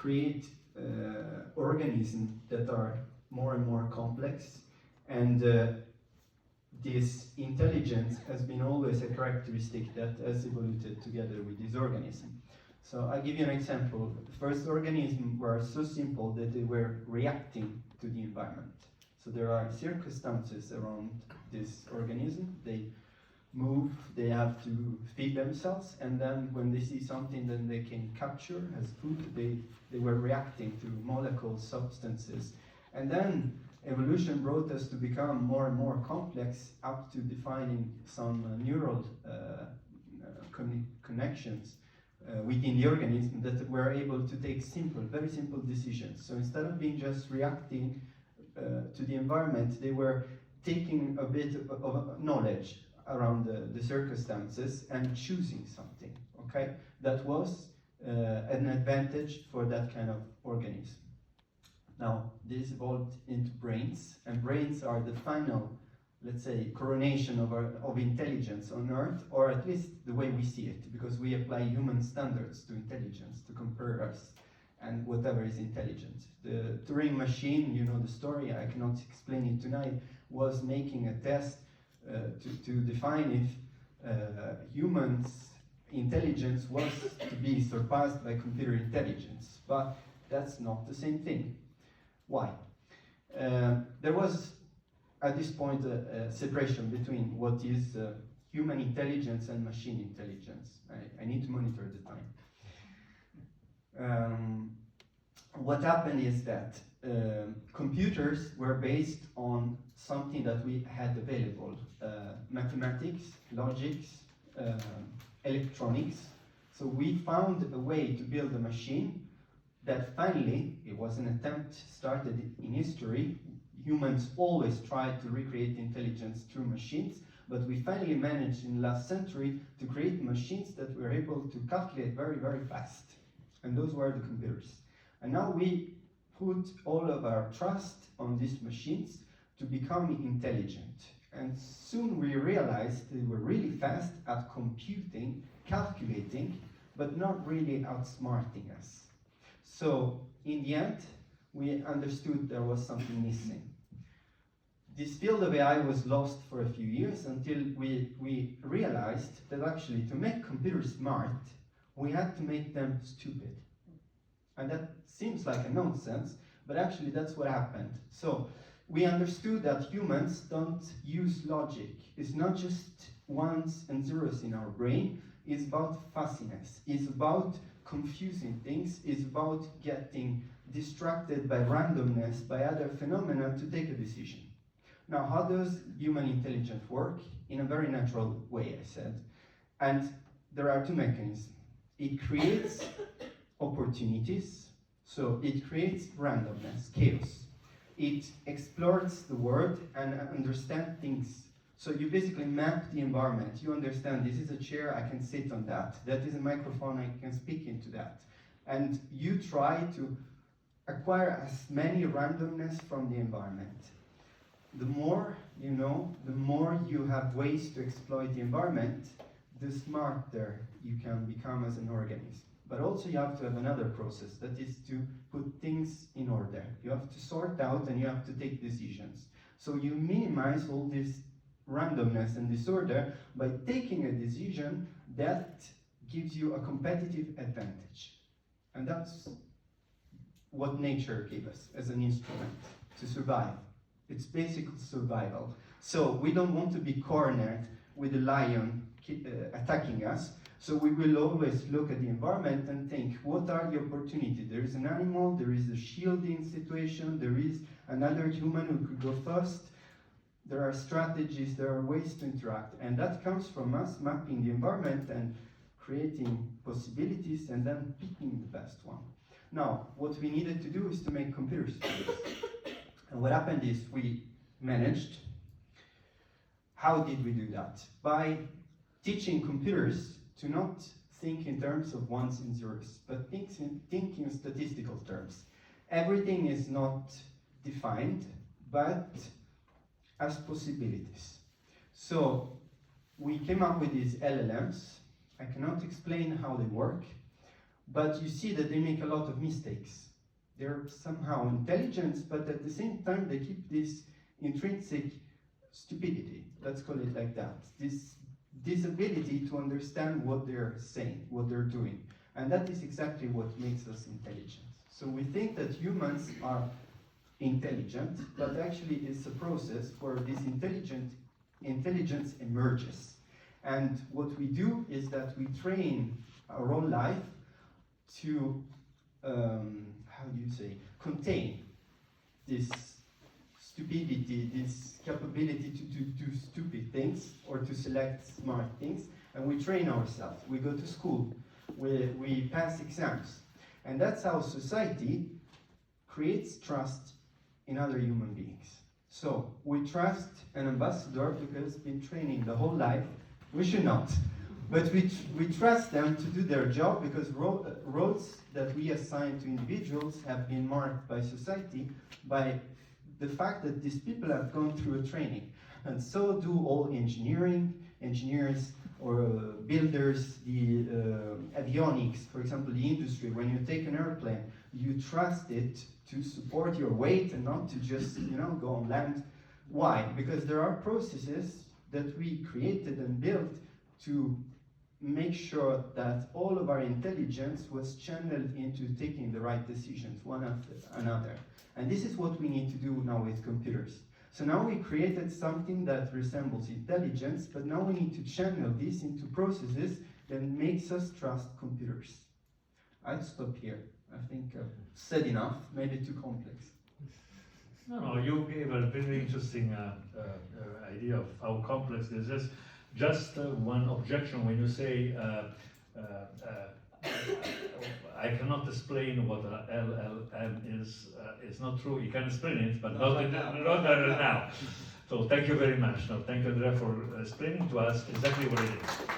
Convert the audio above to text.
create organisms that are more and more complex, and this intelligence has been always a characteristic that has evolved together with this organism. So I'll give you an example. The first organisms were so simple that they were reacting to the environment. So there are circumstances around this organism. They move, they have to feed themselves, and then when they see something that they can capture as food, they were reacting to molecules, substances. And then evolution brought us to become more and more complex, up to defining some neural connections within the organism that were able to take simple, very simple decisions. So instead of being just reacting to the environment, they were taking a bit of knowledge around the circumstances and choosing something, okay? That was an advantage for that kind of organism. Now, this evolved into brains, and brains are the final, let's say, coronation of intelligence on Earth, or at least the way we see it, because we apply human standards to intelligence to compare us and whatever is intelligent. The Turing machine, you know the story, I cannot explain it tonight, was making a test to define if humans' intelligence was to be surpassed by computer intelligence, but that's not the same thing. Why? There was at this point a separation between what is human intelligence and machine intelligence. I need to monitor the time. What happened is that computers were based on something that we had available, mathematics, logics, electronics. So we found a way to build a machine that finally, it was an attempt started in history. Humans always tried to recreate intelligence through machines, but we finally managed in the last century to create machines that were able to calculate very, very fast. And those were the computers. And now we put all of our trust on these machines to become intelligent. And soon we realized they were really fast at computing, calculating, but not really outsmarting us. So in the end, we understood there was something missing. This field of AI was lost for a few years until we realized that actually to make computers smart, we had to make them stupid. And that seems like a nonsense, but actually that's what happened. So we understood that humans don't use logic. It's not just ones and zeros in our brain. It's about fussiness. It's about confusing things. It's about getting distracted by randomness, by other phenomena to take a decision. Now, how does human intelligence work? In a very natural way, I said. And there are two mechanisms. It creates opportunities, so it creates randomness, chaos. It explores the world and understands things. So you basically map the environment. You understand this is a chair, I can sit on that. That is a microphone, I can speak into that. And you try to acquire as many randomness from the environment. The more you know, the more you have ways to exploit the environment, the smarter you can become as an organism. But also you have to have another process, that is to put things in order. You have to sort out and you have to take decisions. So you minimize all this randomness and disorder by taking a decision that gives you a competitive advantage. And that's what nature gave us as an instrument to survive. It's basic survival. So we don't want to be cornered with a lion attacking us. So we will always look at the environment and think, what are the opportunities? There is an animal, there is a shielding situation, there is another human who could go first. There are strategies, there are ways to interact. And that comes from us mapping the environment and creating possibilities and then picking the best one. Now, what we needed to do is to make computers for this. And what happened is we managed. How did we do that? By teaching computers to not think in terms of ones and zeros, but think in statistical terms. Everything is not defined, but as possibilities. So we came up with these LLMs. I cannot explain how they work. but you see that they make a lot of mistakes. They're somehow intelligent, but at the same time they keep this intrinsic stupidity, let's call it like that, this disability to understand what they're saying, what they're doing. And that is exactly what makes us intelligent. So we think that humans are intelligent, but actually it's a process where this intelligence emerges. And what we do is that we train our own life to, contain this stupidity, this capability to do stupid things or to select smart things, and we train ourselves. We go to school, we pass exams, and that's how society creates trust in other human beings. So we trust an ambassador because he's been training the whole life. We should not, but we trust them to do their job because roles that we assign to individuals have been marked by society by the fact that these people have gone through a training. And so do all engineers or builders, the avionics, for example, the industry. When you take an airplane, you trust it to support your weight and not to just go on land. Why? Because there are processes that we created and built to make sure that all of our intelligence was channeled into taking the right decisions, one after another. And this is what we need to do now with computers. So now we created something that resembles intelligence, but now we need to channel this into processes that makes us trust computers. I'd stop here. I think I've said enough, made it too complex. No, you gave a very interesting idea of how complex this is. Just one objection when you say I cannot explain what LLM is. It's not true. You can explain it, but not now. So thank you very much. No, thank you, Andrea, for explaining to us exactly what it is.